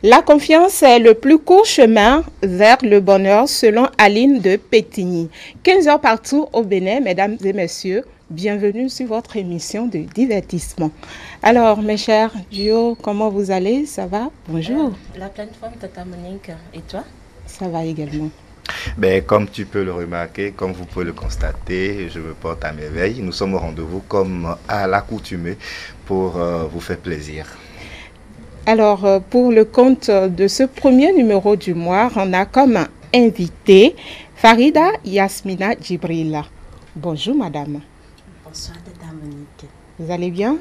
La confiance est le plus court chemin vers le bonheur selon Aline de Pétigny. 15 heures partout au Bénin, mesdames et messieurs. Bienvenue sur votre émission de divertissement. Alors, mes chers duos, comment vous allez? Ça va? Bonjour. La pleine forme, Tata Monique. Et toi? Ça va également. Ben, comme tu peux le remarquer, comme vous pouvez le constater, je me porte à merveille. Nous sommes au rendez-vous comme à l'accoutumée pour vous faire plaisir. Alors, pour le compte de ce premier numéro du mois, on a comme invité Farida Yasmina Djibrila. Bonjour, madame. Bonsoir, Tata Monique. Vous allez bien?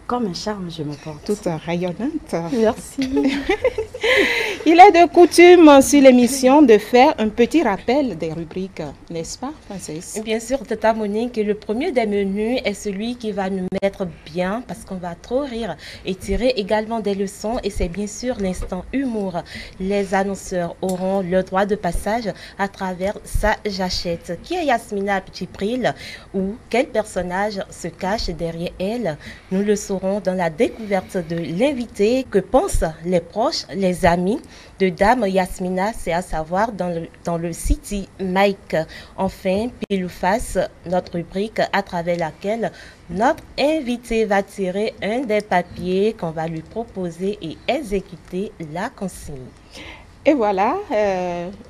Comme un charme, je me porte. Toute rayonnante. Merci. Il est de coutume sur l'émission de faire un petit rappel des rubriques, n'est-ce pas, Francis? Bien sûr, Tata Monique, le premier des menus est celui qui va nous mettre bien parce qu'on va trop rire et tirer également des leçons, et c'est bien sûr l'instant humour. Les annonceurs auront le droit de passage à travers sa jachette. Qui est Yasmina Djibril ou quel personnage se cache derrière elle? Nous le saurons dans la découverte de l'invité. Que pensent les proches, les amis de Dame Yasmina, c'est à savoir dans le City Mike. Enfin, pile ou face, notre rubrique à travers laquelle notre invité va tirer un des papiers qu'on va lui proposer et exécuter la consigne. Et voilà,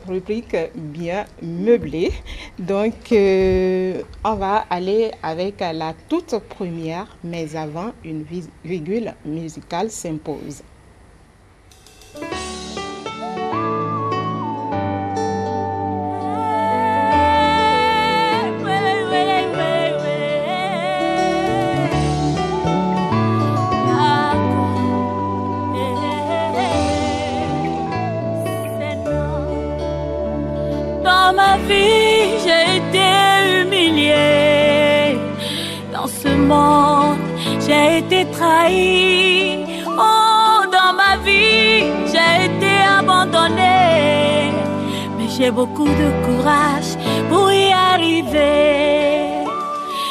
rubrique bien meublée. Donc, on va aller avec la toute première, mais avant, une virgule musicale s'impose. Dans ma vie, j'ai été humiliée. Dans ce monde, j'ai été trahie. Oh, dans ma vie, j'ai été abandonnée. Mais j'ai beaucoup de courage pour y arriver.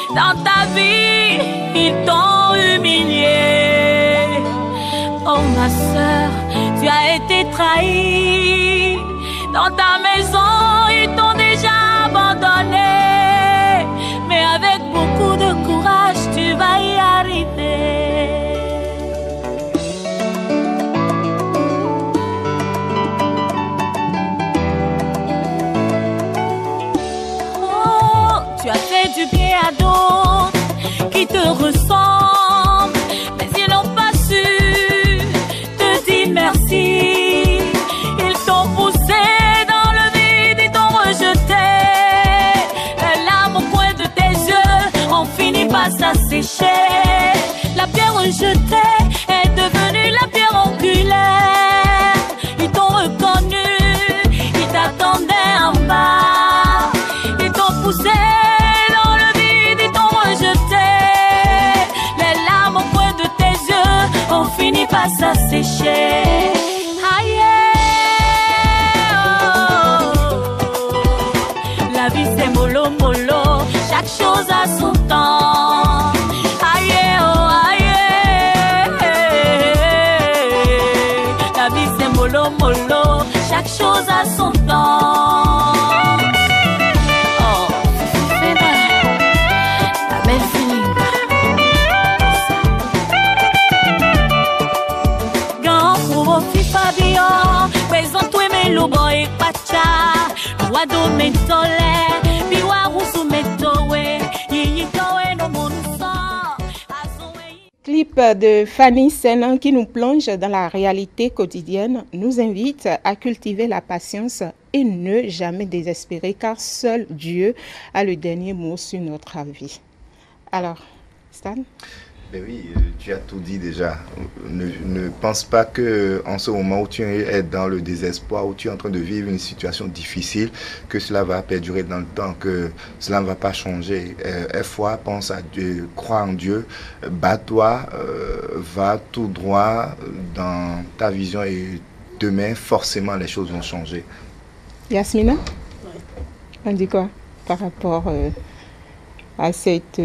Dans ta vie, ils t'ont humiliée. Oh, ma sœur, tu as été trahie. Dans ta maison, ils t'ont déjà abandonné. Mais avec beaucoup de courage, tu vas y arriver. Oh, tu as fait du bien à d'autres qui te ressemblent, mais ils n'ont pas su te dire merci. Ça séché, la pierre rejetée est devenue la pierre angulaire. Ils t'ont reconnu, ils t'attendaient en bas. Ils t'ont poussé dans le vide, ils t'ont rejeté. Les larmes au coin de tes yeux ont fini par s'assécher. Aïe, oh. La vie c'est mollo mollo, chaque chose a son temps. Mollo, chaque chose a son temps. Oh, c'est la belle feeling. Grand pour Fabio, présente-toi mes lobos et pacha. Roi de mes tolères, biwa rousou mes towe, y'i towe no monusa. Clip de Fanny Senan qui nous plonge dans la réalité quotidienne nous invite à cultiver la patience et ne jamais désespérer car seul Dieu a le dernier mot sur notre vie. Alors, Stan? Ben oui, tu as tout dit déjà. Ne pense pas que en ce moment où tu es dans le désespoir, où tu es en train de vivre une situation difficile, que cela va perdurer dans le temps, que cela ne va pas changer. Aie foi, pense à Dieu, crois en Dieu, bats-toi, va tout droit dans ta vision et demain, forcément, les choses vont changer. Yasmina? On dit quoi par rapport à cette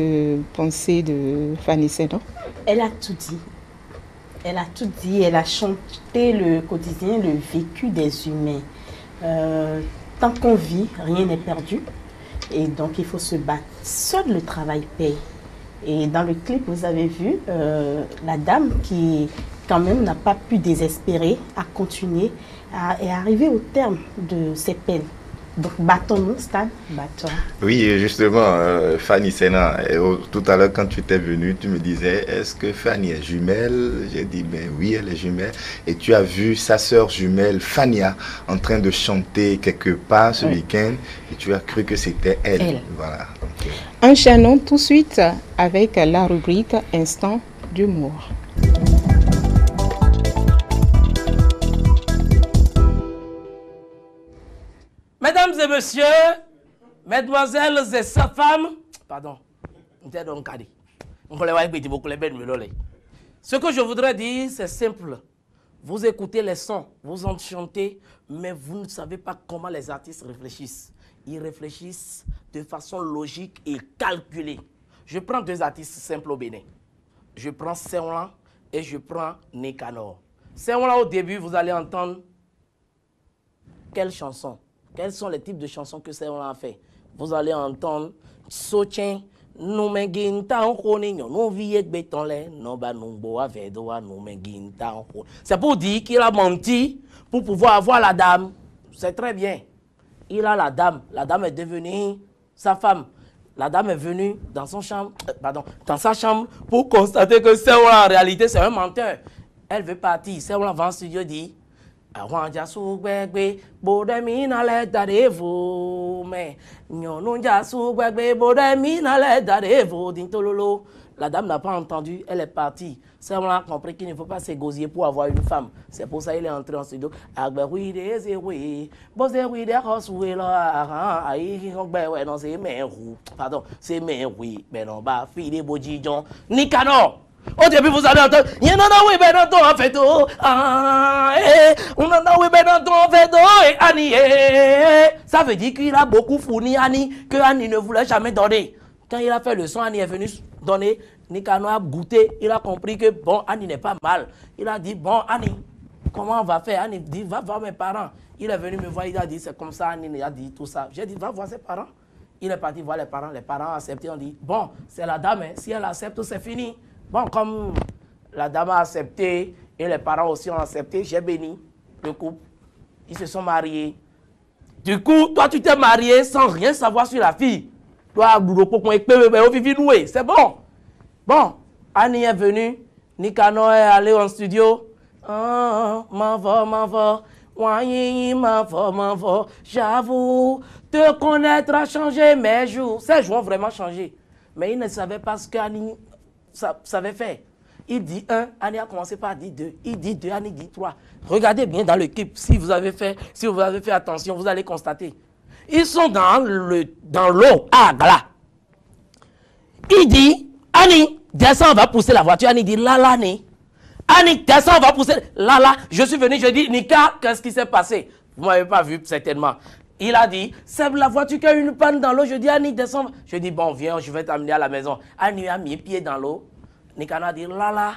pensée de Fanny Senan? Elle a tout dit. Elle a tout dit, elle a chanté le quotidien, le vécu des humains. Tant qu'on vit, rien n'est perdu. Et donc, il faut se battre. Seul le travail paye. Et dans le clip, vous avez vu la dame qui, quand même, n'a pas pu désespérer, a continué, est arrivée au terme de ses peines. Donc, battons-nous, Stan, battons. Oui, justement, Fanny Sena, tout à l'heure, quand tu étais venue, tu me disais, est-ce que Fanny est jumelle? J'ai dit, ben oui, elle est jumelle. Et tu as vu sa sœur jumelle, Fania, en train de chanter quelque part ce week-end, et tu as cru que c'était elle. Voilà. Donc, enchaînons tout de suite avec la rubrique Instant d'humour. Mesdames et messieurs, mesdemoiselles et sa femme, pardon, ce que je voudrais dire, c'est simple. Vous écoutez les sons, vous enchantez, mais vous ne savez pas comment les artistes réfléchissent. Ils réfléchissent de façon logique et calculée. Je prends deux artistes simples au Bénin. Je prends Seolan et je prends Nicanor. Seolan, au début, vous allez entendre quelle chanson? Quels sont les types de chansons que Seolan a fait? Vous allez entendre Sochen, nous menginta on nous viek betonle, non ba nous boa vedoa nous menginta on. C'est pour dire qu'il a menti pour pouvoir avoir la dame. C'est très bien. Il a la dame est devenue sa femme. La dame est venue dans son chambre, dans sa chambre pour constater que Seolan en réalité c'est un menteur. Elle veut partir. Seolan va en studio dit la dame n'a pas entendu, elle est partie. Seolan a compris qu'il ne faut pas s'égosier pour avoir une femme. C'est pour ça qu'il est entré en studio. Pardon, c'est Nicanor. Au début, vous allez entendre, ça veut dire qu'il a beaucoup fourni Annie, que Annie ne voulait jamais donner. Quand il a fait le son, Annie est venue donner, Nicanor a goûté, il a compris que bon, Annie n'est pas mal. Il a dit, bon, Annie, comment on va faire? Annie dit, va voir mes parents. Il est venu me voir, il a dit, c'est comme ça, Annie a dit tout ça. J'ai dit, va voir ses parents. Il est parti voir les parents ont accepté, on dit, bon, c'est la dame, hein. Si elle accepte, c'est fini. Bon, comme la dame a accepté et les parents aussi ont accepté, j'ai béni le couple. Ils se sont mariés. Du coup, toi, tu t'es marié sans rien savoir sur la fille. Toi, c'est bon. Bon, Annie est venue, Nicanor est allé en studio. J'avoue, te connaître a changé mes jours. Ces jours ont vraiment changé. Mais il ne savait pas ce qu'Annie savait faire. Il dit 1, Annie a commencé par dire 2. Il dit 2, Annie dit 3. Regardez bien dans le clip. Si vous avez fait attention, vous allez constater. Ils sont dans l'eau à Agla. Il dit, Annie, descends, on va pousser la voiture. Annie dit, Lala, Annie, descends, on va pousser. Lala, je suis venu, je dis, Nika, qu'est-ce qui s'est passé? Vous ne m'avez pas vu, certainement. Il a dit, c'est la voiture qui a une panne dans l'eau. Je dis, Annie, descends. Je dis, bon, viens, je vais t'amener à la maison. Annie a mis les pieds dans l'eau. Nicanor a dit, Lala.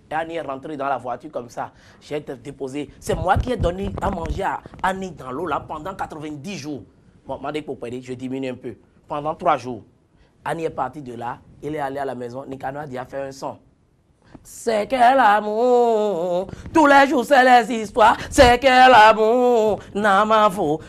Et Annie est rentrée dans la voiture comme ça. J'ai été déposé. C'est moi qui ai donné à manger à Annie dans l'eau là pendant 90 jours. Bon, m'a dit pour parler, je diminue un peu. Pendant 3 jours. Annie est partie de là. Il est allé à la maison. Nicanor a dit, a fait un son. C'est quel amour, tous les jours c'est les histoires, c'est quel amour, Namavo,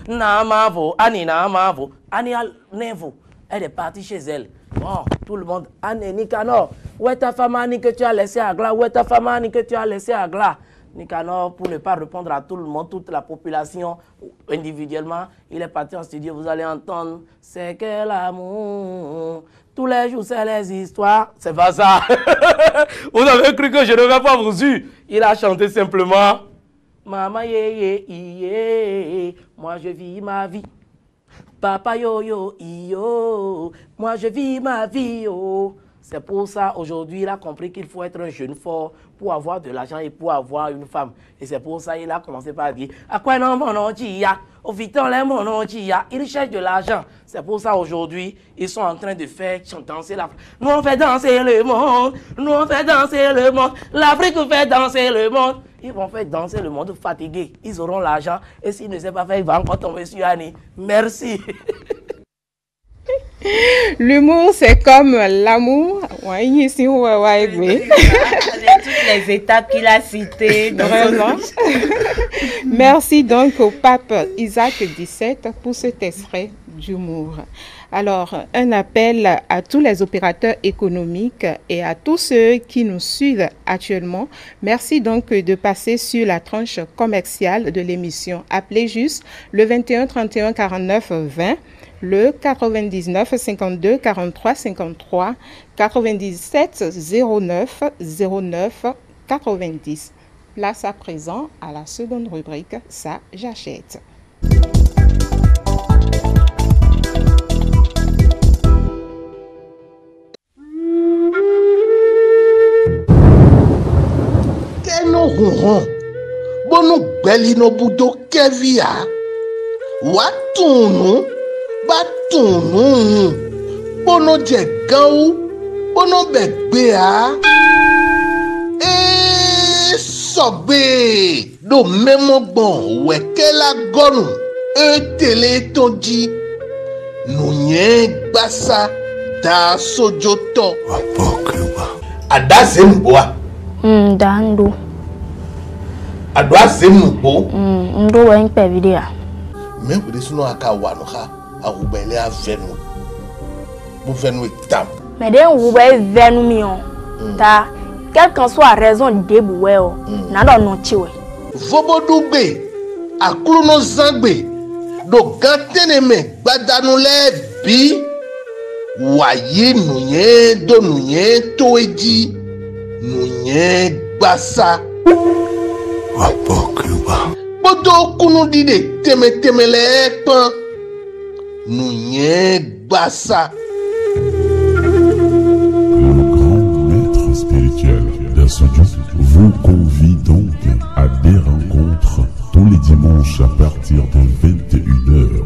Annie Namavo, Annie Nevo, elle est partie chez elle. Bon, tout le monde, Annie, Nicanor, où est ta femme Annie que tu as laissée à Glas, où est ta femme Annie que tu as laissée à Glas? Nicanor, pour ne pas répondre à tout le monde, toute la population, individuellement, il est parti en studio, vous allez entendre, c'est quel amour, tous les jours c'est les histoires. C'est pas ça. Vous avez cru que je ne vais pas vous suivre. Il a chanté simplement, Maman yé yé, moi je vis ma vie. Papa yo yo yo, moi je vis ma vie. Oh. C'est pour ça, aujourd'hui, il a compris qu'il faut être un jeune fort pour avoir de l'argent et pour avoir une femme. Et c'est pour ça qu'il a commencé par dire « À quoi non, mon nom, au viton, mon nom, il cherche de l'argent. » C'est pour ça, aujourd'hui, ils sont en train de faire danser l'Afrique. Nous, on fait danser le monde. Nous, on fait danser le monde. L'Afrique fait danser le monde. Ils vont faire danser le monde fatigué. Ils auront l'argent. Et s'ils ne savent pas faire, ils vont encore tomber sur Annie. Merci. L'humour, c'est comme l'amour. Avec toutes les étapes qu'il a citées. Vraiment. Merci donc au pape Isaac XVII pour cet extrait d'humour. Alors, un appel à tous les opérateurs économiques et à tous ceux qui nous suivent actuellement. Merci donc de passer sur la tranche commerciale de l'émission. Appelez juste le 21 31 49 20. Le 99 52 43 53 97 09 09 90. Place à présent à la seconde rubrique, ça j'achète. Keno ronron, bono belino budo kevia, watunu. Batunu bono je gan bono begbe sogbe do memo gbon weke la gonu tele tonji nunye gbasa da sojoto ada zemboa dando adwa zembo ndo wa npe video me wo de sunu aka wa no ha awubele avenu bu venu tam mais den wube venu mi on ta quelle qu'en soit la raison de boué o na do no chiwe vobodugbe akruno zangbe do gantene me gbadanu le bi waye nuye do nuye toeji nuye gbasa apokuba bodo kunu dide temetemele pan nuye gbasa. Le grand maître spirituel d'Assoudjou vous convie donc à des rencontres tous les dimanches à partir de 21h.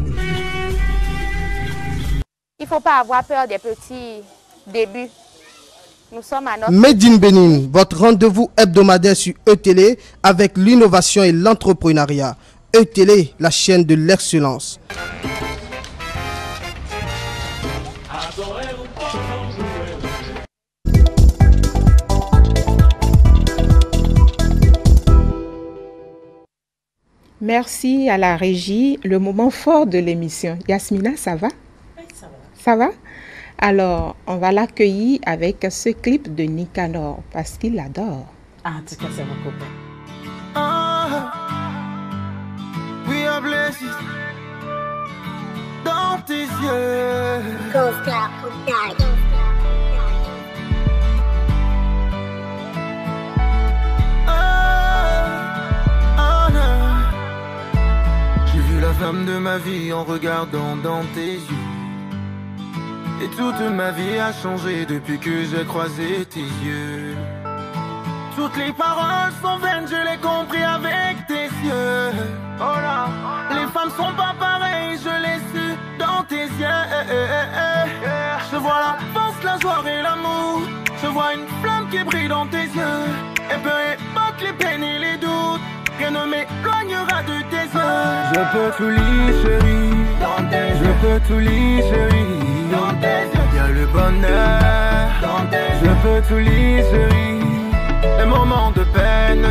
Il ne faut pas avoir peur des petits débuts. Nous sommes à notre... Made in Benin, votre rendez-vous hebdomadaire sur E-Télé avec l'innovation et l'entrepreneuriat. E-Télé, la chaîne de l'excellence. Merci à la régie. Le moment fort de l'émission. Yasmina, ça va? Oui, ça va. Ça va? Alors, on va l'accueillir avec ce clip de Nicanor parce qu'il l'adore. Ah, en tout cas, c'est mon copain. We are blessed dans tes yeux. J'ai vu la femme de ma vie en regardant dans tes yeux. Et toute ma vie a changé depuis que j'ai croisé tes yeux. Toutes les paroles sont vaines, je l'ai compris avec tes yeux. Oh là, les femmes sont pas pareilles, je l'ai su dans tes yeux. Je vois la force, la joie et l'amour. Je vois une flamme qui brille dans tes yeux. Et peu importe les peines et les doutes, rien ne m'éloignera de tes yeux. Je peux tout lire, chérie, dans tes yeux. Je peux tout lire, chérie, dans tes yeux. Y'a le bonheur, dans tes yeux. Je peux tout lire, chérie. Les moments de peine,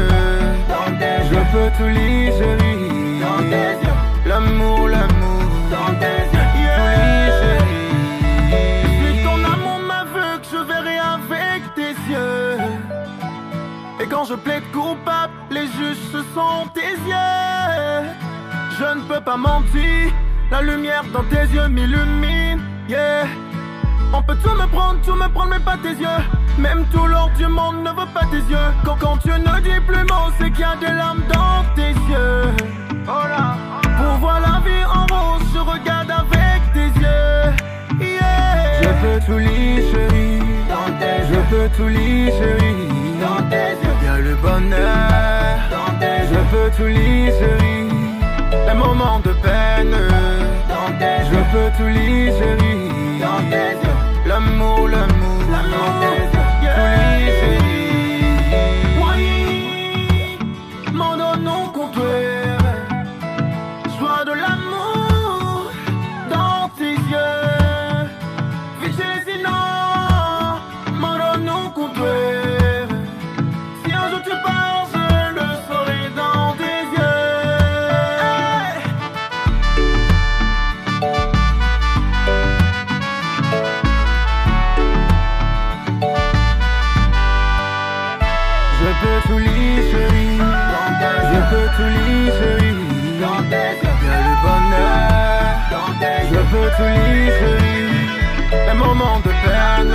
dans tes yeux. Je peux tout lire, chérie, dans tes yeux. L'amour, l'amour, dans tes yeux. Yeah. Si ton amour m'aveugle, je verrai avec tes yeux. Et quand je plaide coupable, les juges ce sont tes yeux. Je ne peux pas mentir, la lumière dans tes yeux m'illumine. Yeah. On peut tout me prendre, mais pas tes yeux. Même tout l'or du monde ne veut pas tes yeux. Quand tu ne dis plus mot, c'est qu'il y a des larmes dans tes yeux. Oh là. Pour voir la vie en rose, je regarde avec tes yeux. Yeah. Je peux tout lire, chérie, dans tes Je peux tout lire, chérie, dans tes yeux. Y'a le bonheur dans tes yeux. Je peux tout lire, chérie, les moments de peine dans tes yeux. Je peux tout lire, chérie, dans tes yeux. L'amour, l'amour, l'amour, tout lire, chérie. Oui, mon non compteur, joie de l'amour dans tes yeux. Vigile sinon, mon non compteur. Si un jour tu pars, je le saurai dans tes yeux. Je peux tout lire, chérie, je peux tout lire, chérie, y'a le bonheur, je peux tout lire, chérie, les moments de peine,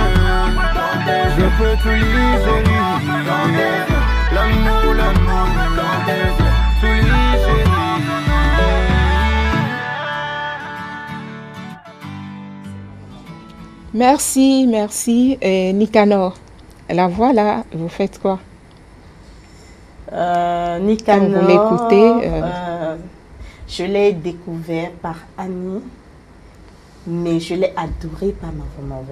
je peux tout lire, chérie, l'amour, l'amour, tout lire, chérie. Merci, merci. Nicanor, la voix là, vous faites quoi? Nicanor, quand vous l'écoutez, je l'ai découvert par Annie, mais je l'ai adoré par ma maman.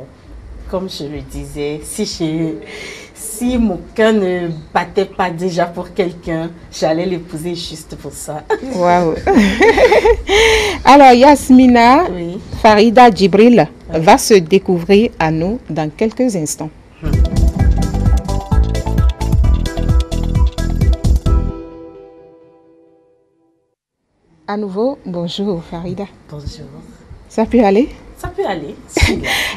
Comme je le disais, si mon cœur ne battait pas déjà pour quelqu'un, j'allais l'épouser juste pour ça. Waouh. Alors Yasmina, oui. Farida Djibril va se découvrir à nous dans quelques instants. À nouveau, bonjour Farida. Bonjour. Ça peut aller? Ça peut aller.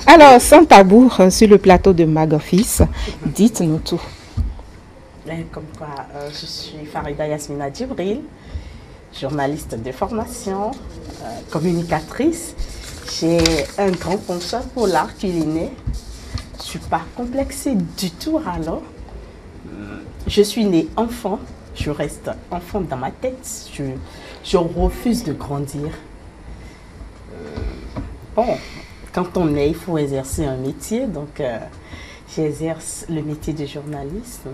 Alors, sans tabou, sur le plateau de Magofis, dites-nous tout. Comme quoi, je suis Farida Yasmina Djibril, journaliste de formation, communicatrice. J'ai un grand penchant pour l'art culinaire. Je ne suis pas complexée du tout alors. Je suis née enfant, je reste enfant dans ma tête. Je refuse de grandir. Bon, quand on est, il faut exercer un métier. Donc, j'exerce le métier de journalisme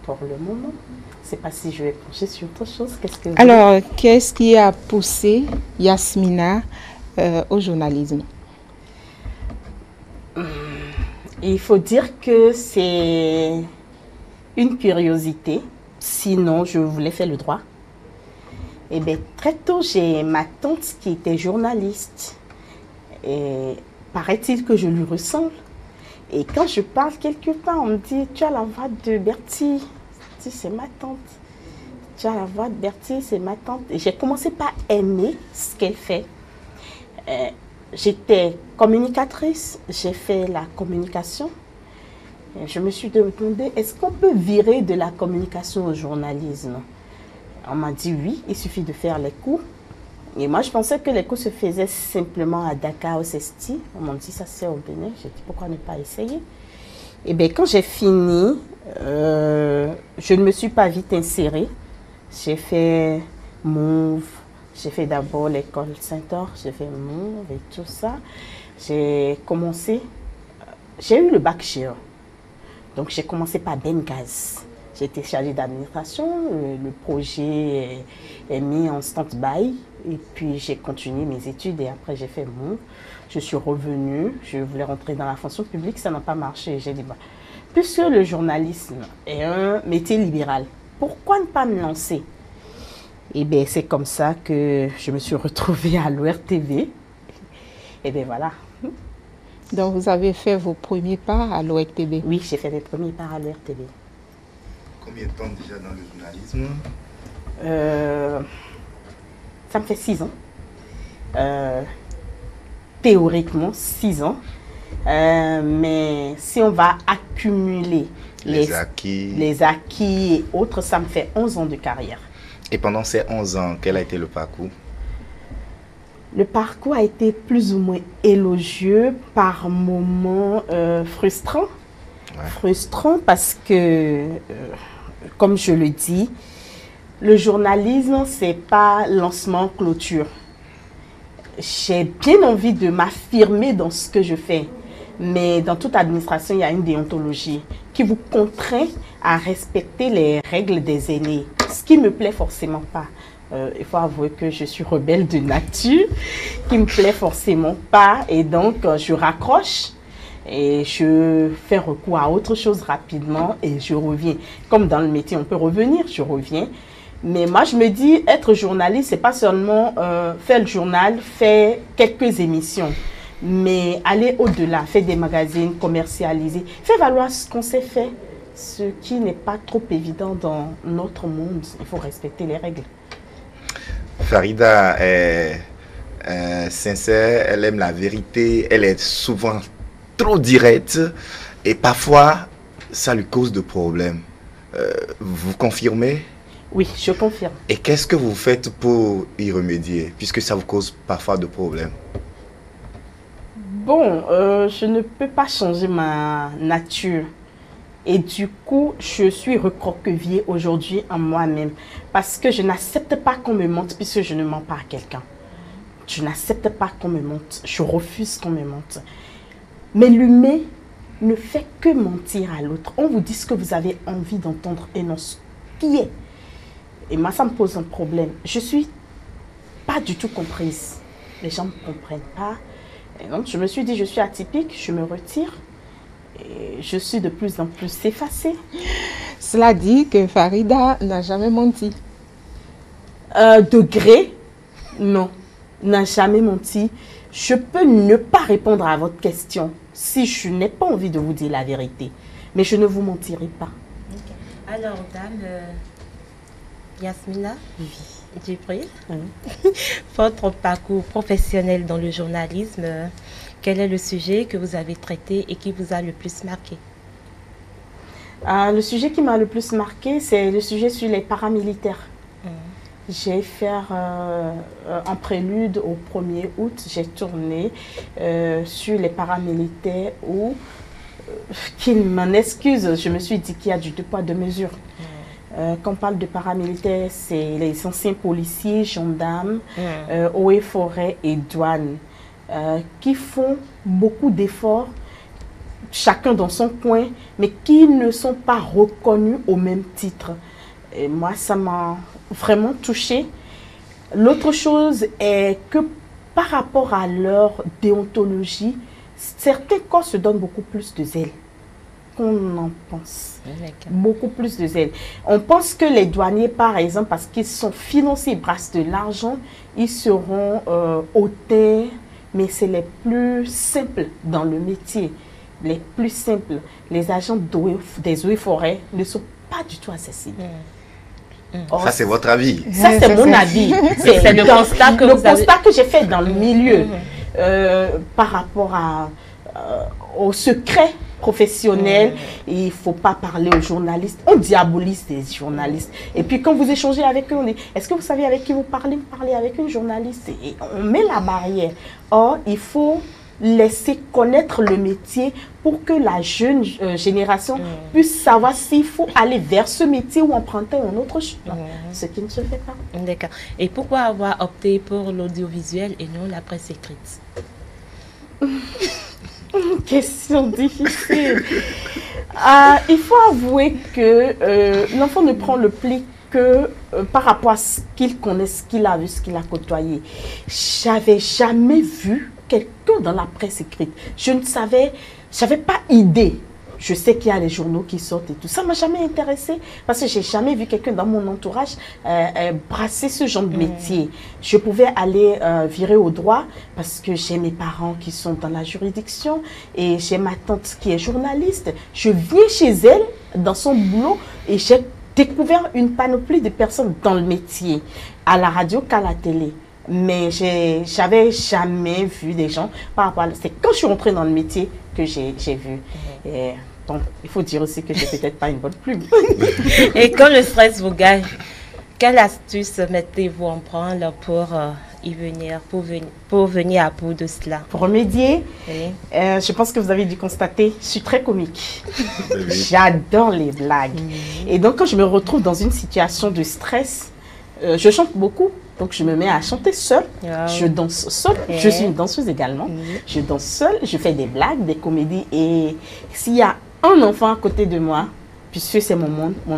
pour le moment. Je ne sais pas si je vais pencher sur autre chose. Alors, qu'est-ce qui a poussé Yasmina au journalisme? Il faut dire que c'est une curiosité. Sinon, je voulais faire le droit. Et bien, très tôt, j'ai ma tante qui était journaliste. Et paraît-il que je lui ressemble. Et quand je parle quelque part, on me dit, tu as la voix de Bertie. Je dis, c'est ma tante. Tu as la voix de Bertie, c'est ma tante. Et j'ai commencé par aimer ce qu'elle fait. J'étais communicatrice, j'ai fait la communication. Et je me suis demandé, est-ce qu'on peut virer de la communication au journalisme? On m'a dit oui, il suffit de faire les cours. Et moi, je pensais que les cours se faisaient simplement à Dakar, au CESTI. On m'a dit, ça c'est au Bénin. J'ai dit, pourquoi ne pas essayer? Et bien, quand j'ai fini, je ne me suis pas vite insérée. J'ai fait Mauve. J'ai fait d'abord l'école Saint-Or. J'ai fait Mauve et tout ça. J'ai commencé... J'ai eu le bac GE. Donc, j'ai commencé par Bengaz. J'ai été chargée d'administration, le projet est mis en stand-by et puis j'ai continué mes études et après j'ai fait Mauve. Je suis revenue, je voulais rentrer dans la fonction publique, ça n'a pas marché. J'ai dit, bah, puisque le journalisme est un métier libéral, pourquoi ne pas me lancer? Et bien c'est comme ça que je me suis retrouvée à l'ORTV. Et bien voilà. Donc vous avez fait vos premiers pas à l'ORTV? Oui, j'ai fait mes premiers pas à l'ORTV. Combien de temps déjà dans le journalisme? Ça me fait 6 ans. Théoriquement, 6 ans. Mais si on va accumuler les acquis et autres, ça me fait 11 ans de carrière. Et pendant ces 11 ans, quel a été le parcours? Le parcours a été plus ou moins élogieux, par moments frustrant. Ouais. Frustrant parce que, comme je le dis, le journalisme, c'est pas lancement, clôture. J'ai bien envie de m'affirmer dans ce que je fais. Mais dans toute administration, il y a une déontologie qui vous contraint à respecter les règles des aînés. Ce qui ne me plaît forcément pas. Il faut avouer que je suis rebelle de nature, qui ne me plaît forcément pas. Et donc, je raccroche et je fais recours à autre chose rapidement et je reviens. Comme dans le métier, on peut revenir, je reviens. Mais moi, je me dis, être journaliste, c'est pas seulement faire le journal, faire quelques émissions. Mais aller au-delà, faire des magazines, commercialiser, faire valoir ce qu'on sait faire, ce qui n'est pas trop évident dans notre monde. Il faut respecter les règles. Farida est sincère, elle aime la vérité, elle est souvent trop directe et parfois ça lui cause de problèmes. Vous confirmez? Oui, je confirme. Et qu'est-ce que vous faites pour y remédier puisque ça vous cause parfois de problèmes? Bon, je ne peux pas changer ma nature. Et du coup, je suis recroquevillée aujourd'hui en moi-même. Parce que je n'accepte pas qu'on me mente puisque je ne mens pas à quelqu'un. Je n'accepte pas qu'on me mente. Je refuse qu'on me mente. Mais l'humain ne fait que mentir à l'autre. On vous dit ce que vous avez envie d'entendre et non ce qui est. Et moi, ça me pose un problème. Je ne suis pas du tout comprise. Les gens ne me comprennent pas. Et donc, je me suis dit, je suis atypique, je me retire. Et je suis de plus en plus effacée. Cela dit que Farida n'a jamais menti. Degré, non, n'a jamais menti. Je peux ne pas répondre à votre question si je n'ai pas envie de vous dire la vérité. Mais je ne vous mentirai pas. Okay. Alors, dame Yasmina Djibril, votre parcours professionnel dans le journalisme, quel est le sujet que vous avez traité et qui vous a le plus marqué? Le sujet qui m'a le plus marqué, c'est le sujet sur les paramilitaires. J'ai fait en prélude au 1er août, j'ai tourné sur les paramilitaires où, qu'ils m'en excusent, je me suis dit qu'il y a du deux poids deux mesures. Quand on parle de paramilitaires, c'est les anciens policiers, gendarmes, eaux et forêts et douanes qui font beaucoup d'efforts, chacun dans son coin, mais qui ne sont pas reconnus au même titre. Et moi, ça m'a vraiment touchée. L'autre chose est que par rapport à leur déontologie, certains corps se donnent beaucoup plus de zèle qu'on en pense. Beaucoup plus de zèle. On pense que les douaniers, par exemple, parce qu'ils sont financiers, ils brassent de l'argent, ils seront hautains, mais c'est les plus simples dans le métier. Les plus simples. Les agents des eaux et forêts ne sont pas du tout accessibles. Or, ça, c'est votre avis. Ça, c'est mon avis. C'est le constat que j'ai fait dans le milieu par rapport au secret professionnel. Il ne faut pas parler aux journalistes. On diabolise les journalistes. Et puis, quand vous échangez avec eux, on dit, est-ce que vous savez avec qui vous parlez? Vous parlez avec une journaliste. Et on met la barrière. Or, il faut laisser connaître le métier pour que la jeune génération puisse savoir s'il faut aller vers ce métier ou emprunter un autre chemin, ce qui ne se fait pas. D'accord. Et pourquoi avoir opté pour l'audiovisuel et non la presse écrite? Question difficile. Il faut avouer que l'enfant ne prend le pli que par rapport à ce qu'il connaît, ce qu'il a vu, ce qu'il a côtoyé. J'avais jamais vu quelqu'un dans la presse écrite. Je ne savais, j'avais pas idée. Je sais qu'il y a les journaux qui sortent et tout. Ça ne m'a jamais intéressé parce que je n'ai jamais vu quelqu'un dans mon entourage brasser ce genre de métier. Je pouvais aller virer au droit parce que j'ai mes parents qui sont dans la juridiction et j'ai ma tante qui est journaliste. Je viens chez elle dans son boulot et j'ai découvert une panoplie de personnes dans le métier, à la radio qu'à la télé. Mais j'avais jamais vu des gens par rapport à... C'est quand je suis rentrée dans le métier que j'ai vu. Et bon, il faut dire aussi que je n'ai peut-être pas une bonne plume. Et quand le stress vous gagne, quelle astuce mettez-vous en branle pour y venir, pour venir à bout de cela? Pour remédier, je pense que vous avez dû constater, je suis très comique. J'adore les blagues. Et donc quand je me retrouve dans une situation de stress, je chante beaucoup. Donc je me mets à chanter seule, je danse seule, je suis une danseuse également, je danse seule, je fais des blagues, des comédies et s'il y a un enfant à côté de moi, puisque c'est mon monde, mon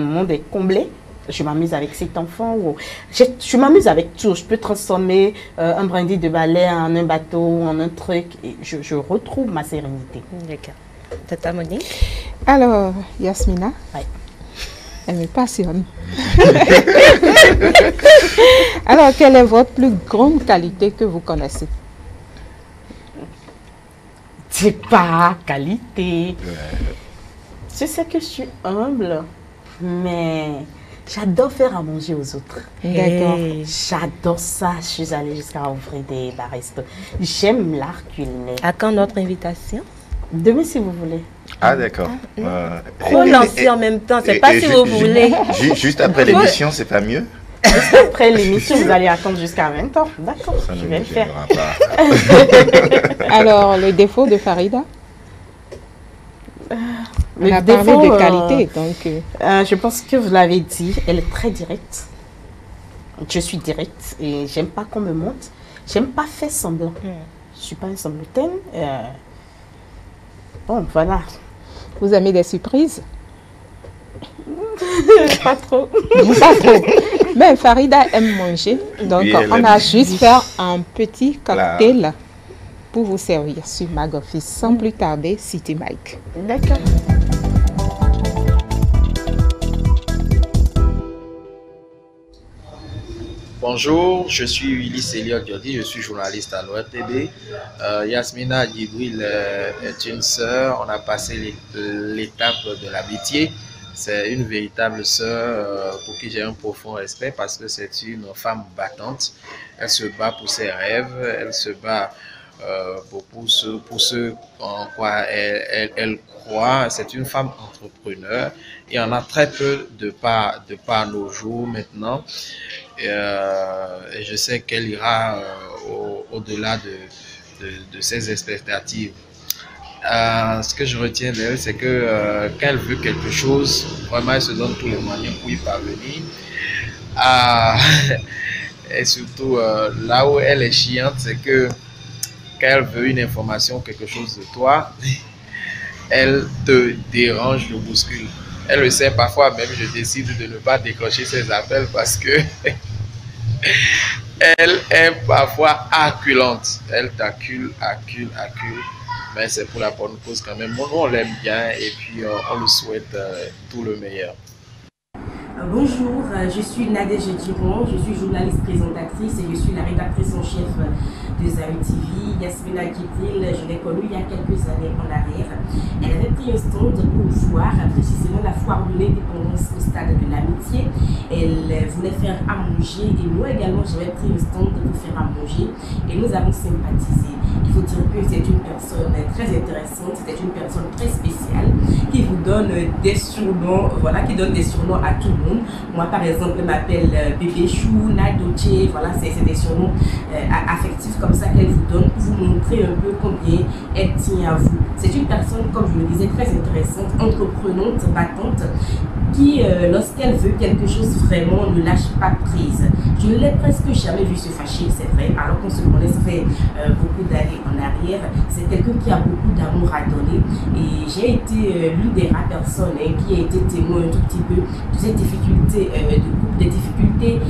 monde est comblé, je m'amuse avec cet enfant, je m'amuse avec tout, je peux transformer un brindille de balai en un bateau, en un truc, et je retrouve ma sérénité. D'accord. Tata Monique? Alors, Yasmina, elle me passionne. Alors, quelle est votre plus grande qualité que vous connaissez? C'est pas qualité. Je sais que je suis humble, mais j'adore faire à manger aux autres. D'accord. J'adore ça. Je suis allée jusqu'à ouvrir des baristas. J'aime l'art culinaire. À quand notre invitation? Demain, si vous voulez. Ah, d'accord. Trop lancé en même temps, c'est pas si vous voulez. Juste après l'émission, c'est pas mieux? Juste après l'émission, vous allez attendre jusqu'à 20h. D'accord, je vais le faire. Alors, le défaut de Farida? On a parlé de qualité, donc... je pense que vous l'avez dit, elle est très directe. Je suis directe et j'aime pas qu'on me monte. J'aime pas faire semblant. Je suis pas un semblotaine. Bon, voilà. Vous aimez des surprises? Pas trop. Pas trop. Mais Farida aime manger. Donc, oui, on a juste fait un petit cocktail pour vous servir sur Mag Office. Sans plus tarder, City Mike. D'accord. Bonjour, je suis Ulysse Elliott Diodi, je suis journaliste à l'ORTB. Yasmina Djibril est une sœur, on a passé l'étape de l'amitié. C'est une véritable sœur pour qui j'ai un profond respect parce que c'est une femme battante. Elle se bat pour ses rêves, elle se bat pour ce en quoi elle croit. C'est une femme entrepreneur. Il y en a très peu de par nos jours maintenant. Et je sais qu'elle ira au-delà de ses expectatives. Ce que je retiens d'elle, c'est que quand elle veut quelque chose, vraiment elle se donne tous les moyens pour y parvenir. Et surtout, là où elle est chiante, c'est que quand elle veut une information, quelque chose de toi, elle te dérange, le bouscule. Elle le sait, parfois même je décide de ne pas décrocher ses appels parce que elle est parfois acculante. Elle t'accule, accule. Mais c'est pour la bonne cause quand même. Nous, on l'aime bien et puis on lui souhaite tout le meilleur. Bonjour, je suis Nadège Diron, je suis journaliste présentatrice et je suis la rédactrice en chef de Zawi TV. Yasmina Djibril, je l'ai connue il y a quelques années en arrière. Elle avait pris un stand pour voir précisément la foire de l'indépendance au stade de l'amitié. Elle voulait faire à manger et moi également j'avais pris un stand pour faire à manger et nous avons sympathisé. Il faut dire que c'est une personne très intéressante, c'est une personne très spéciale qui vous donne des surnoms, voilà, qui donne des surnoms à tout le monde. Moi par exemple, elle m'appelle Bébé Chou, Nadoche, voilà, c'est des surnoms affectifs comme ça qu'elle vous donne pour vous montrer un peu combien elle tient à vous. C'est une personne, comme je le disais, très intéressante, entreprenante, battante, qui lorsqu'elle veut quelque chose vraiment ne lâche pas prise. Je ne l'ai presque jamais vu se fâcher, c'est vrai, alors qu'on se connaît, ça fait beaucoup d'années en arrière. C'est quelqu'un qui a beaucoup d'amour à donner et j'ai été l'une des rares personnes qui a été témoin un tout petit peu de ces difficultés de couple, des difficultés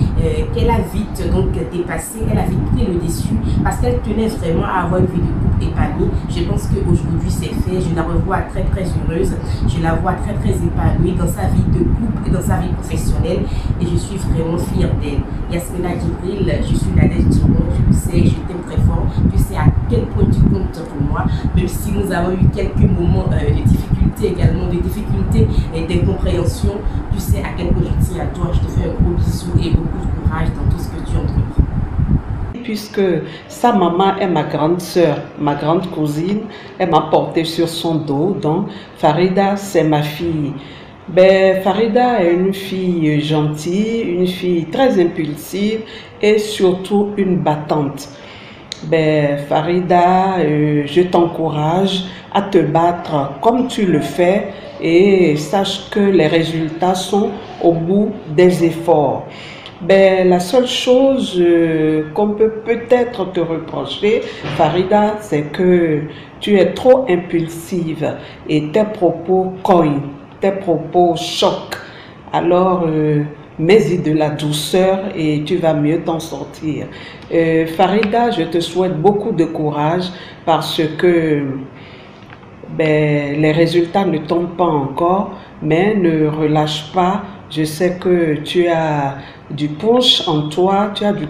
qu'elle a vite donc dépassées, elle a vite pris le dessus parce qu'elle tenait vraiment à avoir une vie de couple épanouie. Je pense qu'aujourd'hui c'est fait, je la revois très heureuse, je la vois très épanouie dans sa vie de couple et dans sa vie professionnelle et je suis vraiment fière d'elle. Yasmina Djibril, je suis Nadège Diron, tu le sais, je t'aime très fort, tu sais à quel point tu comptes pour moi, même si nous avons eu quelques moments de difficultés également, de difficultés et d'incompréhension, tu sais à quel point je tiens à toi, je te fais un gros bisou et beaucoup de courage dans tout ce que tu entreprends. Puisque sa maman est ma grande sœur, ma grande cousine, elle m'a porté sur son dos, donc Farida c'est ma fille. Ben, Farida est une fille gentille, une fille très impulsive et surtout une battante. Ben, Farida, je t'encourage à te battre comme tu le fais et sache que les résultats sont au bout des efforts. Ben, la seule chose qu'on peut peut-être te reprocher, Farida, c'est que tu es trop impulsive et tes propos cognent, tes propos choquent. Alors, mets-y de la douceur et tu vas mieux t'en sortir. Farida, je te souhaite beaucoup de courage parce que les résultats ne tombent pas encore, mais ne relâche pas. Je sais que tu as du punch en toi, tu as du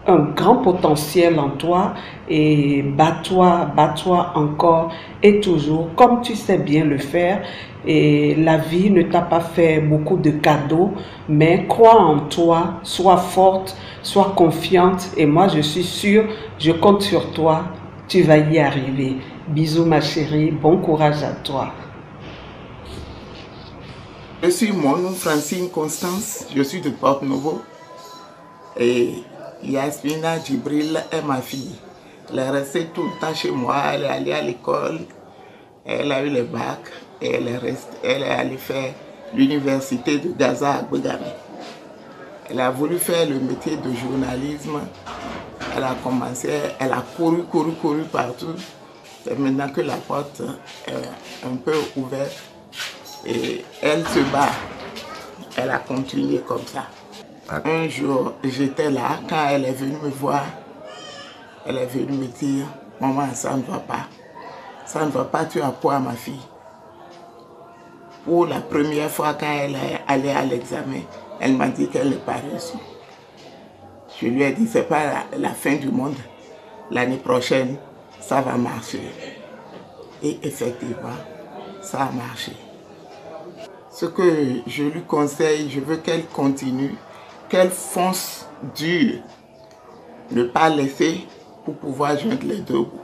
un grand potentiel en toi et bats-toi encore et toujours comme tu sais bien le faire. Et la vie ne t'a pas fait beaucoup de cadeaux, mais crois en toi, sois forte, sois confiante et moi je suis sûre, je compte sur toi, tu vas y arriver. Bisous ma chérie, bon courage à toi. Je suis mon nom Francine Constance, je suis de Porte-Nouveau et Yasmina Djibril est ma fille. Elle est restée tout le temps chez moi, elle est allée à l'école, elle a eu le bac et elle est allée faire l'université de Gaza à Bogami. Elle a voulu faire le métier de journalisme, elle a commencé, elle a couru partout. C'est maintenant que la porte est un peu ouverte et elle se bat. Elle a continué comme ça. Un jour, j'étais là, quand elle est venue me voir, elle est venue me dire, « Maman, ça ne va pas. Ça ne va pas, tu as quoi, ma fille ?» Pour la première fois, quand elle est allée à l'examen, elle m'a dit qu'elle n'est pas reçue. Je lui ai dit, ce n'est pas la fin du monde. L'année prochaine, ça va marcher. Et effectivement, ça a marché. Ce que je lui conseille, je veux qu'elle continue, qu'elle fonce dur, ne pas laisser pour pouvoir joindre les deux bouts.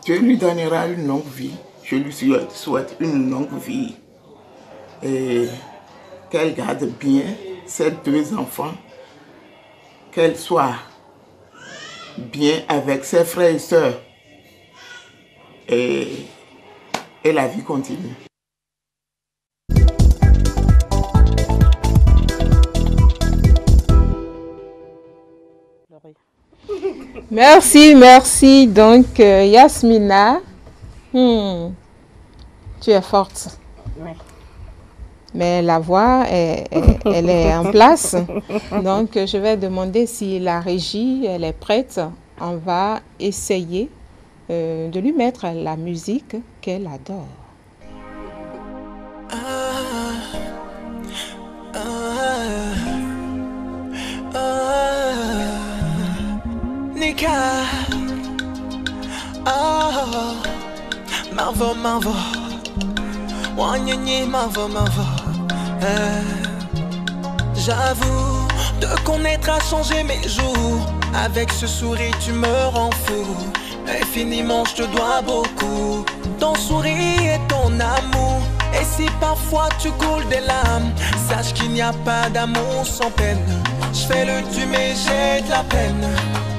Dieu lui donnera une longue vie, je lui souhaite une longue vie et qu'elle garde bien ses deux enfants, qu'elle soit bien avec ses frères et sœurs et la vie continue. Merci. Donc, Yasmina, tu es forte. Oui. Mais la voix, elle est en place. Donc, je vais demander si la régie, elle est prête. On va essayer de lui mettre la musique qu'elle adore. Nika, Marvo, Wanyanye, Marvo. J'avoue, te connaître a changé mes jours. Avec ce sourire, tu me rends fou. Infiniment, je te dois beaucoup. Ton sourire et ton amour. Et si parfois tu coules des larmes, sache qu'il n'y a pas d'amour sans peine. Je fais le dû mais j'ai de la peine.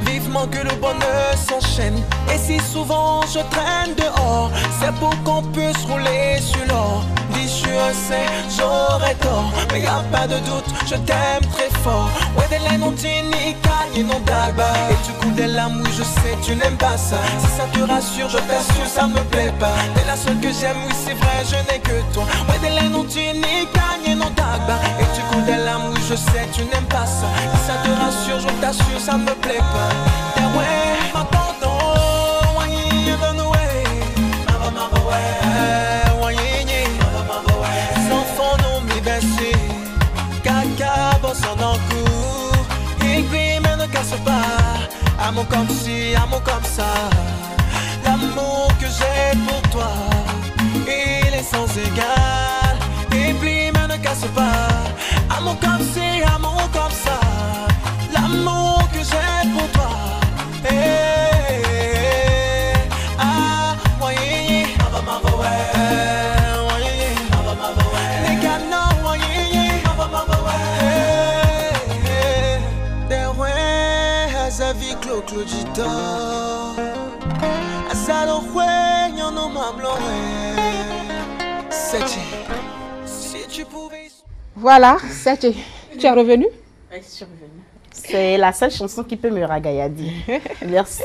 Vivement que le bonheur s'enchaîne. Et si souvent je traîne dehors, c'est pour qu'on puisse rouler sur l'or. Dis je suis un saint, j'aurais tort, mais y a pas de doute, je t'aime très fort. Ouais des laines on dit ni cagne non d'alba. Et tu coules des larmes, oui je sais tu n'aimes pas ça. Si ça te rassure, je t'assure ça me plaît pas. T'es la seule que j'aime, oui c'est vrai, je n'ai que toi. Ouais des laines on dit ni cagne non d'alba. Et tu coules des larmes, oui je sais tu n'aimes pas ça. Si ça te rassure, je t'assure ça me plaît pas. Amour comme ci, amour comme ça. L'amour que j'ai pour toi, il est sans égal. Et puis mais ne casse pas. Amour comme ci, amour comme ça. L'amour que j'ai pour toi. Claudita, asalo fue yo no m'abloé. Si tu pouvais. Voilà, tu es revenu? Oui, je suis revenue. C'est la seule chanson qui peut me ragaillader. Merci.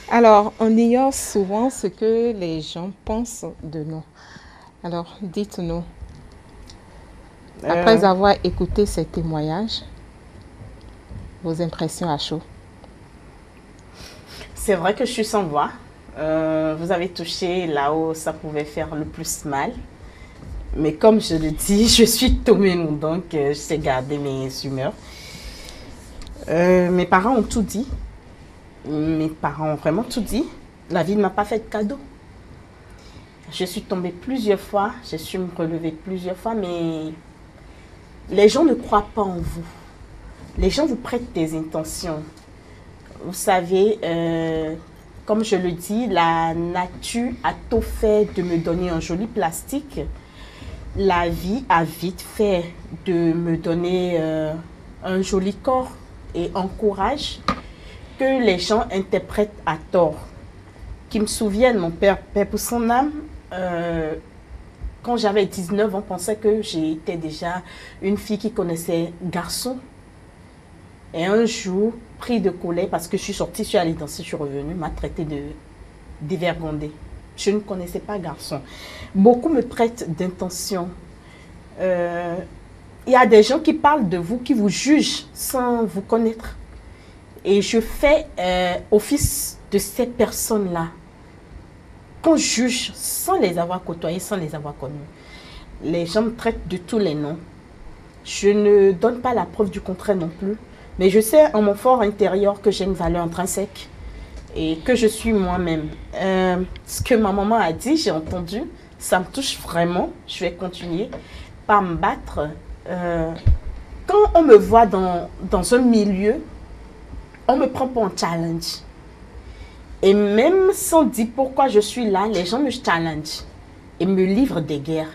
Alors, on ignore souvent ce que les gens pensent de nous. Alors, dites-nous, après avoir écouté ces témoignages, vos impressions à chaud. C'est vrai que je suis sans voix. Vous avez touché là où ça pouvait faire le plus mal. Mais comme je le dis, je suis Toménou, donc je sais garder mes humeurs. Mes parents ont tout dit. Mes parents ont vraiment tout dit. La vie ne m'a pas fait de cadeau. Je suis tombée plusieurs fois, je suis me relever plusieurs fois, mais les gens ne croient pas en vous. Les gens vous prêtent des intentions. Vous savez, comme je le dis, la nature a tout fait de me donner un joli plastique. La vie a vite fait de me donner un joli corps et un courage que les gens interprètent à tort. Qui me souviennent, mon père, paix pour son âme, quand j'avais 19 ans, pensait que j'étais déjà une fille qui connaissait garçon. Et un jour, pris de colère, parce que je suis sortie, je suis allée danser, je suis revenue, m'a traité de dévergondée. Je ne connaissais pas garçon. Beaucoup me prêtent d'intention. Il y a des gens qui parlent de vous, qui vous jugent sans vous connaître. Et je fais office de ces personnes-là, qu'on juge sans les avoir côtoyées, sans les avoir connues. Les gens me traitent de tous les noms. Je ne donne pas la preuve du contraire non plus. Mais je sais en mon fort intérieur que j'ai une valeur intrinsèque et que je suis moi-même. Ce que ma maman a dit, j'ai entendu, ça me touche vraiment. Je vais continuer par me battre. Quand on me voit dans un milieu, on me prend pour un challenge. Et même sans dire pourquoi je suis là, les gens me challenge et me livrent des guerres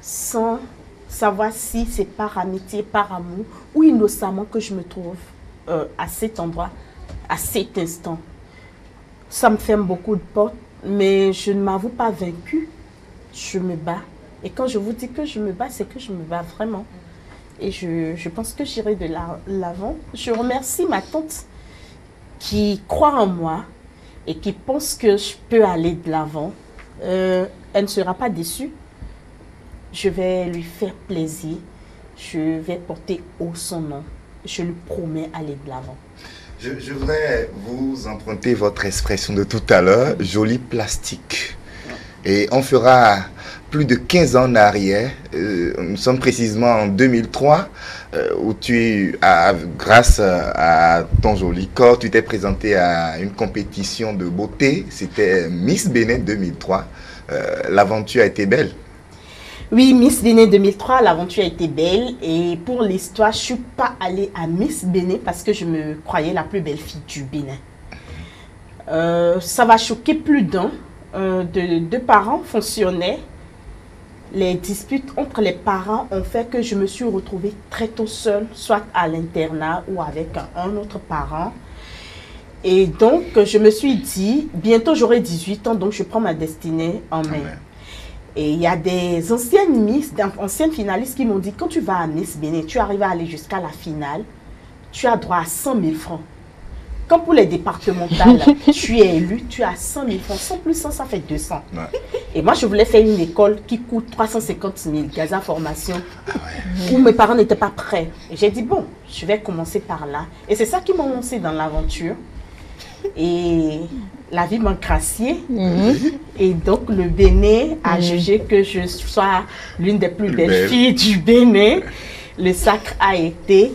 sans savoir si c'est par amitié, par amour ou innocemment que je me trouve à cet endroit, à cet instant. Ça me ferme beaucoup de portes, mais je ne m'avoue pas vaincue. Je me bats. Et quand je vous dis que je me bats, c'est que je me bats vraiment. Et je pense que j'irai de l'avant. Je remercie ma tante qui croit en moi et qui pense que je peux aller de l'avant. Elle ne sera pas déçue. Je vais lui faire plaisir. Je vais porter haut son nom. Je lui promets aller de l'avant. Je voudrais vous emprunter votre expression de tout à l'heure, joli plastique. Et on fera plus de 15 ans en arrière. Nous sommes précisément en 2003, où grâce à ton joli corps, tu t'es présenté à une compétition de beauté. C'était Miss Bénin 2003. L'aventure a été belle. Oui, Miss Bénin 2003, l'aventure a été belle. Et pour l'histoire, je ne suis pas allée à Miss Bénin parce que je me croyais la plus belle fille du Bénin. Ça va choquer plus d'un. Deux parents fonctionnaient. Les disputes entre les parents ont fait que je me suis retrouvée très tôt seule, soit à l'internat ou avec un autre parent. Et donc, je me suis dit, bientôt j'aurai 18 ans, donc je prends ma destinée en main. Amen. Et il y a des anciennes finalistes qui m'ont dit, quand tu vas à Miss Bénin, tu arrives à aller jusqu'à la finale, tu as droit à 100 000 francs. Comme pour les départementales, tu es élu, tu as 100 000 francs. 100 plus 100, ça fait 200. Ouais. Et moi, je voulais faire une école qui coûte 350 000, Gaza Formation, où mes parents n'étaient pas prêts. Et j'ai dit, bon, je vais commencer par là. Et c'est ça qui m'a lancé dans l'aventure. Et la vie m'a gracié. Et donc, le Bénin a jugé que je sois l'une des plus belles filles du Bénin. Le sacre a été...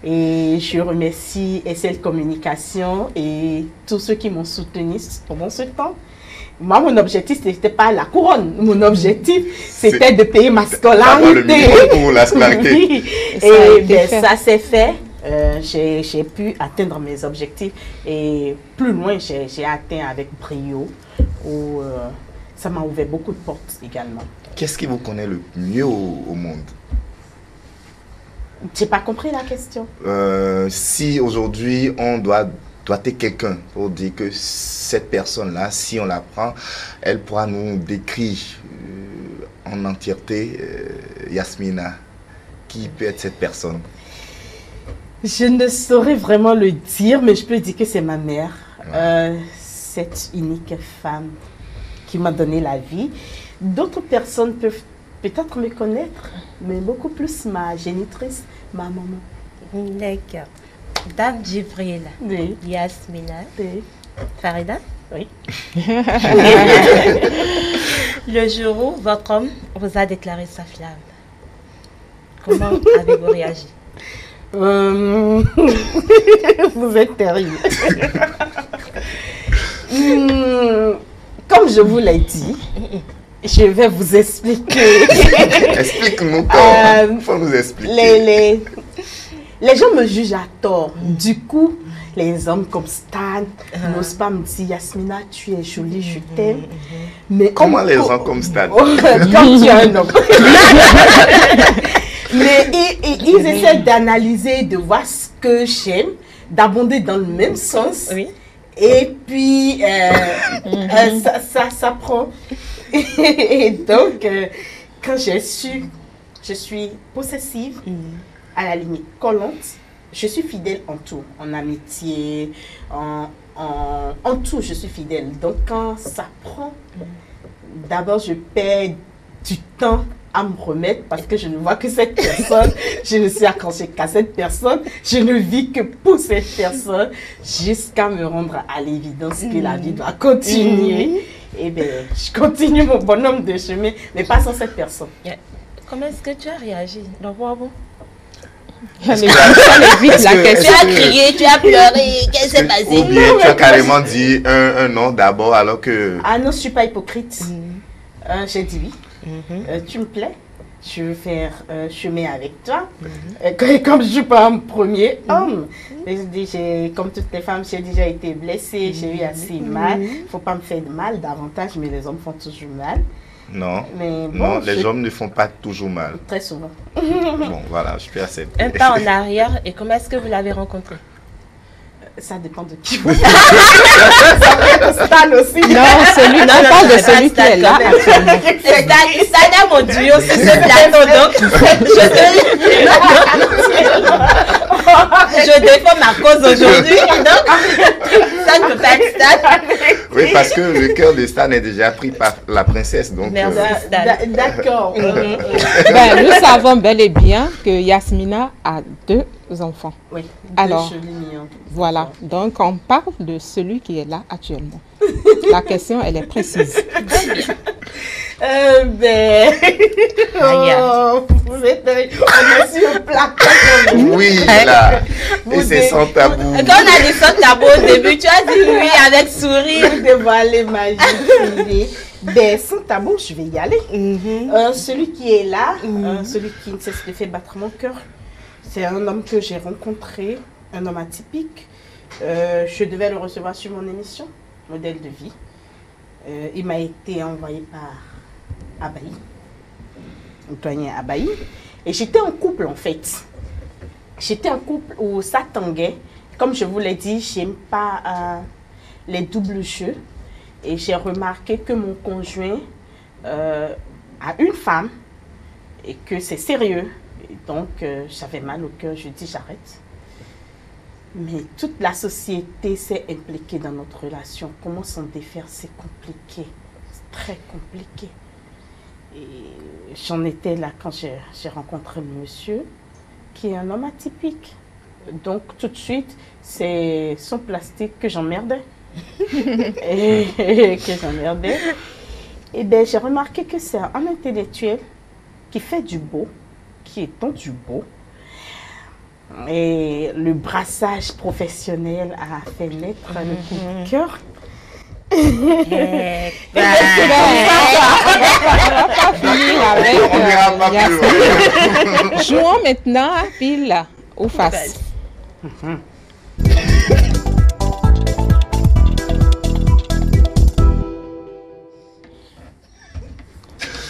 Et je remercie SL Communication et tous ceux qui m'ont soutenu pendant ce temps. Moi, mon objectif, ce n'était pas la couronne. Mon objectif, c'était de payer ma scolarité. Pour la scolarité. Oui. Et ça s'est fait. J'ai pu atteindre mes objectifs. Et plus loin, j'ai atteint avec brio. Où, ça m'a ouvert beaucoup de portes également. Qu'est-ce qui vous connaît le mieux au monde? J'ai pas compris la question. Si aujourd'hui on doit doiter quelqu'un pour dire que cette personne-là, si on la prend, elle pourra nous décrire en entièreté Yasmina, qui peut être cette personne? Je ne saurais vraiment le dire, mais je peux dire que c'est ma mère. Cette unique femme qui m'a donné la vie. D'autres personnes peuvent peut-être me connaître, mais beaucoup plus ma génitrice, ma maman. D'accord. Dame Djibril, oui. Yasmina, oui. Farida, oui. Le jour où votre homme vous a déclaré sa flamme, comment avez-vous réagi? Vous êtes terrible. Comme je vous l'ai dit, je vais vous expliquer. Explique-nous il faut nous Les expliquer. gens me jugent à tort. Du coup, les hommes comme Stan n'osent pas me dire Yasmina, tu es jolie, je t'aime. Mais comment les hommes comme Stan? Quand tu es un homme. Mais ils essaient d'analyser, de voir ce que j'aime, d'abonder dans le même sens. Oui. Et puis, ça prend. Et donc, quand j'ai su, je suis possessive, à la limite collante. Je suis fidèle en tout, en amitié, en tout, je suis fidèle. Donc, quand ça prend, d'abord, je perds du temps à me remettre parce que je ne vois que cette personne, je ne suis accrochée qu'à cette personne, je ne vis que pour cette personne jusqu'à me rendre à l'évidence que la vie doit continuer. Et bien, je continue mon bonhomme de chemin, mais pas sans cette personne. Comment est-ce que tu as réagi? Donc, bon. Tu as crié, tu as pleuré, qu'est-ce qui s'est passé? Ou bien tu as carrément dit un nom d'abord alors que... Ah non, je ne suis pas hypocrite. J'ai dit oui. Tu me plais, je veux faire chemin avec toi. Comme je ne suis pas un premier homme, comme toutes les femmes, j'ai déjà été blessée, j'ai eu assez mal. Il ne faut pas me faire de mal davantage, mais les hommes font toujours mal. Non, mais bon, non, les hommes ne font pas toujours mal. Très souvent. Bon, voilà, je peux accepter. Un pas en arrière, et comment est-ce que vous l'avez rencontré? Ça dépend de qui. Ça peut être Stan aussi. Non, on parle de celui qui est là. Stan mon duo sur ce plateau, donc je défends ma cause aujourd'hui, donc ça ne peut pas être Stan. Oui, parce que le cœur de Stan est déjà pris par la princesse. Donc, merci, d'accord. Nous savons bel et bien que Yasmina a 2 enfants. Oui. Alors, voilà. Donc, on parle de celui qui est là actuellement. La question, elle est précise. Vous êtes on est sur placard. Oui, là. Et c'est sans tabou. Quand on a dit sans tabou au début, tu as dit oui avec sourire. Dévoiler ma vie. Sans tabou, je vais y aller. Celui qui est là, celui qui ne cesse de faire battre mon cœur, c'est un homme que j'ai rencontré, un homme atypique. Je devais le recevoir sur mon émission, Modèle de vie. Il m'a été envoyé par Abaï, Antoine Abaï. Et j'étais en couple en fait. J'étais en couple où ça tanguait. Comme je vous l'ai dit, j'aime pas les doubles jeux. Et j'ai remarqué que mon conjoint a une femme et que c'est sérieux. Et donc, j'avais mal au cœur, je dis j'arrête. Mais toute la société s'est impliquée dans notre relation. Comment s'en défaire, c'est compliqué. C'est très compliqué. Et j'en étais là quand j'ai rencontré monsieur, qui est un homme atypique. Donc, tout de suite, c'est son plastique que j'emmerdais. Et bien, j'ai remarqué que c'est un intellectuel qui fait du beau, qui est dans du beau. Et le brassage professionnel a fait naître le coup de cœur. Jouons maintenant à pile ou face.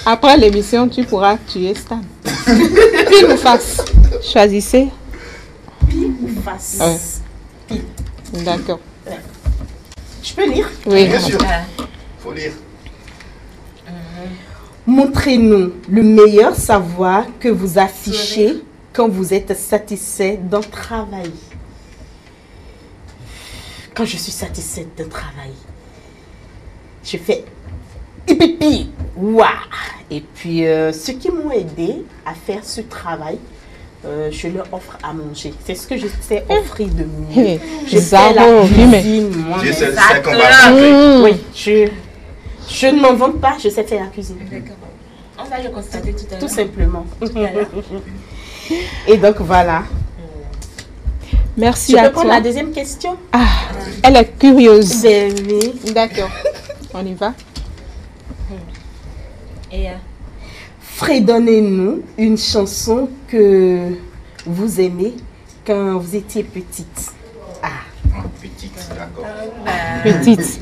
Après l'émission, tu pourras tuer Stan. Pile ou face? Choisissez. Pile ou face? Ouais. Pile. D'accord. Je peux lire? Oui. Bien sûr. Faut lire. Montrez-nous le meilleur savoir que vous affichez quand vous êtes satisfait d'un travail. Quand je suis satisfaite d'un travail, je fais pipi, waouh. Et puis, ceux qui m'ont aidé à faire ce travail, je leur offre à manger. C'est ce que je sais offrir de mieux. Je fais la cuisine, moi-même. Oui, je ne m'en vante pas, je sais faire la cuisine. D'accord. On va le constater tout à l'heure. Tout simplement. Et donc, voilà. Merci je à toi. peux prendre la deuxième question? Ah, elle est curieuse. Oui. D'accord. On y va. Et fredonnez-nous une chanson que vous aimez quand vous étiez petite. Petite, d'accord. Petite.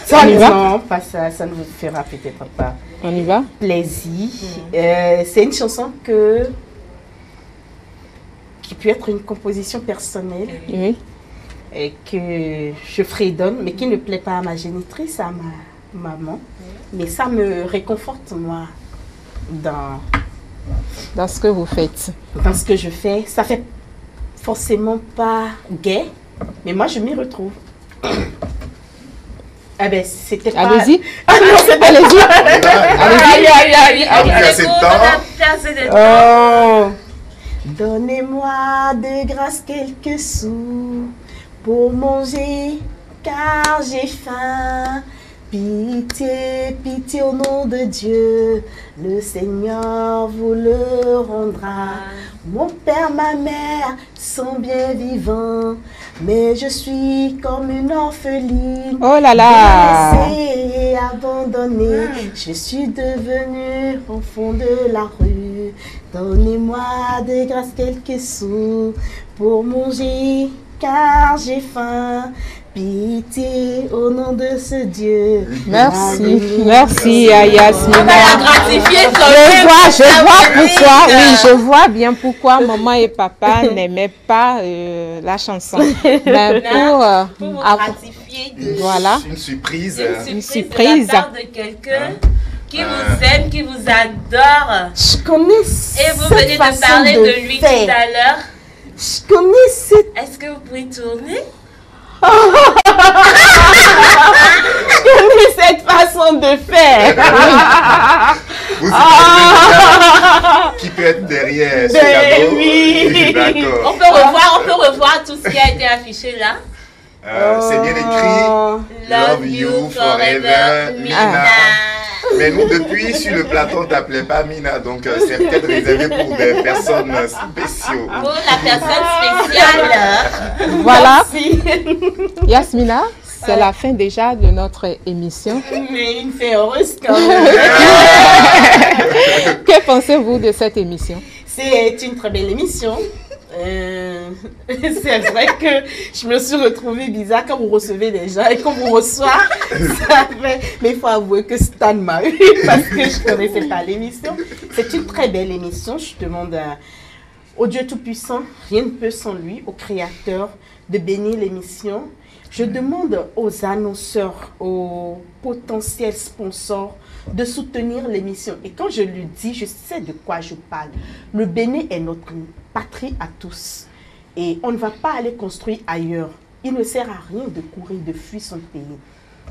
Ça, non, pas ça, ça ne vous fera peut-être pas. On y va. Plaisir. C'est une chanson qui peut être une composition personnelle. Oui. Et que je fredonne, mais qui ne plaît pas à ma génitrice, à ma maman. Mais ça me réconforte, moi, dans ce que vous faites. Dans ce que je fais. Ça fait forcément pas gai, mais moi, je m'y retrouve. Ah ben, c'était pas... Allez-y. Ah non, c'était allez-y. Allez-y. Oh. Donnez-moi de grâce quelques sous pour manger, car j'ai faim. Pitié, pitié au nom de Dieu, le Seigneur vous le rendra. Mon père, ma mère sont bien vivants, mais je suis comme une orpheline. Oh là là! Laissée et abandonnée, je suis devenue enfant de la rue. Donnez-moi de grâce quelques sous pour manger, car j'ai faim. Pitié au nom de ce Dieu. Merci, merci Yasmina. On va la gratifier je vois pourquoi, oui, je vois bien pourquoi maman et papa n'aimaient pas la chanson. Mais pour vous gratifier voilà. Une surprise. Une surprise de la part de quelqu'un qui vous aime, qui vous adore. Je connais et vous venez de parler de lui tout à l'heure. Je connais cette... Est-ce que vous pouvez tourner? Je connais cette façon de faire. Vous qui peut être derrière ce cadeau? Oui. D'accord. On peut revoir tout ce qui a été affiché là. C'est bien écrit Love You Forever Mina. Mais nous, depuis, sur le plateau, on ne t'appelait pas Mina, donc c'est peut-être réservé pour des personnes spéciaux. Pour la personne spéciale. Voilà. Yasmina, c'est la fin déjà de notre émission. Mais une fin heureuse quand même. Que pensez-vous de cette émission? C'est une très belle émission. C'est vrai que je me suis retrouvée bizarre quand vous recevez des gens et quand vous reçoit, ça fait... Mais il faut avouer que Stan m'a eu parce que je ne connaissais pas l'émission. C'est une très belle émission. Je demande au Dieu Tout-Puissant, rien ne peut sans lui, au Créateur, de bénir l'émission. Je demande aux annonceurs, aux potentiels sponsors de soutenir l'émission. Et quand je lui dis, je sais de quoi je parle. Le Bénin est notre patrie à tous. Et on ne va pas aller construire ailleurs. Il ne sert à rien de courir, de fuir son pays.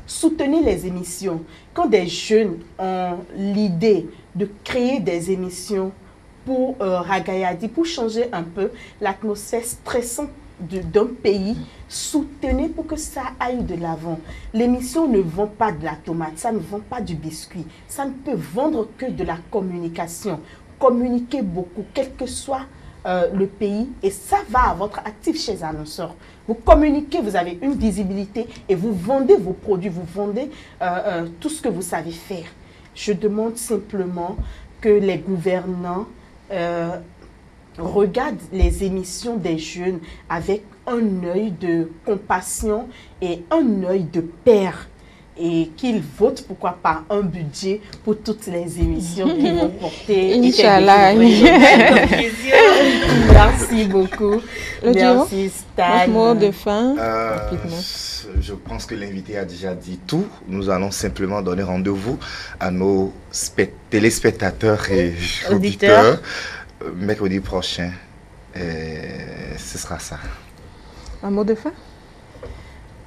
Soutenez les émissions. Quand des jeunes ont l'idée de créer des émissions pour Ragayadi, pour changer un peu l'atmosphère stressante d'un pays, soutenez pour que ça aille de l'avant. L'émission ne vend pas de la tomate, ça ne vend pas du biscuit, ça ne peut vendre que de la communication. Communiquez beaucoup, quel que soit le pays, et ça va à votre actif chez les annonceurs. Vous communiquez, vous avez une visibilité et vous vendez vos produits, vous vendez tout ce que vous savez faire. Je demande simplement que les gouvernants regardent les émissions des jeunes avec un œil de compassion et un œil de père. et qu'ils votent, pourquoi pas, un budget pour toutes les émissions qui vont porter. Inch'Allah. Merci beaucoup. Merci Stan. Mot de fin. Je pense que l'invité a déjà dit tout. Nous allons simplement donner rendez-vous à nos téléspectateurs et auditeurs mercredi prochain. Ce sera ça. Un mot de fin?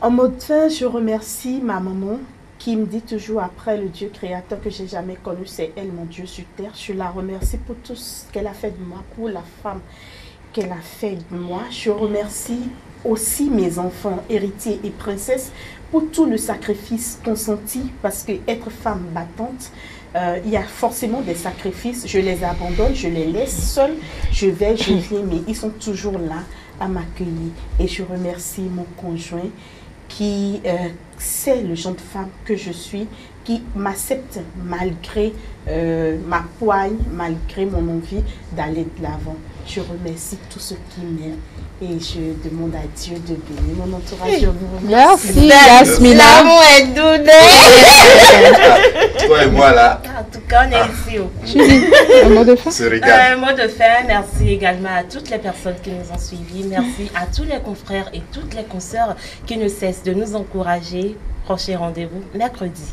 En mot de fin, je remercie ma maman qui me dit toujours après le Dieu créateur que j'ai jamais connu, c'est elle mon Dieu sur terre. Je la remercie pour tout ce qu'elle a fait de moi, pour la femme qu'elle a fait de moi. Je remercie aussi mes enfants, héritiers et princesses, pour tout le sacrifice consenti, parce que être femme battante, il y a forcément des sacrifices. Je les abandonne, je les laisse seuls, je vais, je viens, mais ils sont toujours là à m'accueillir. Et je remercie mon conjoint qui sait le genre de femme que je suis, qui m'accepte malgré ma poigne, malgré mon envie d'aller de l'avant. Je remercie tous ceux qui m'aiment et je demande à Dieu de bénir mon entourage. Je vous remercie. Merci Yasmina. L'amour est doudé. Toi et moi là. En tout cas, on est ici. Un mot de fin. Un mot de fin. Merci également à toutes les personnes qui nous ont suivis. Merci à tous les confrères et toutes les consoeurs qui ne cessent de nous encourager. Prochain rendez-vous mercredi.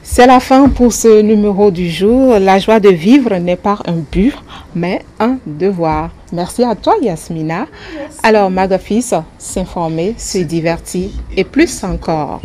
C'est la fin pour ce numéro du jour. La joie de vivre n'est pas un but, mais un devoir. Merci à toi, Yasmina. Merci. Alors, Magafis, s'informer, se divertir et plus encore.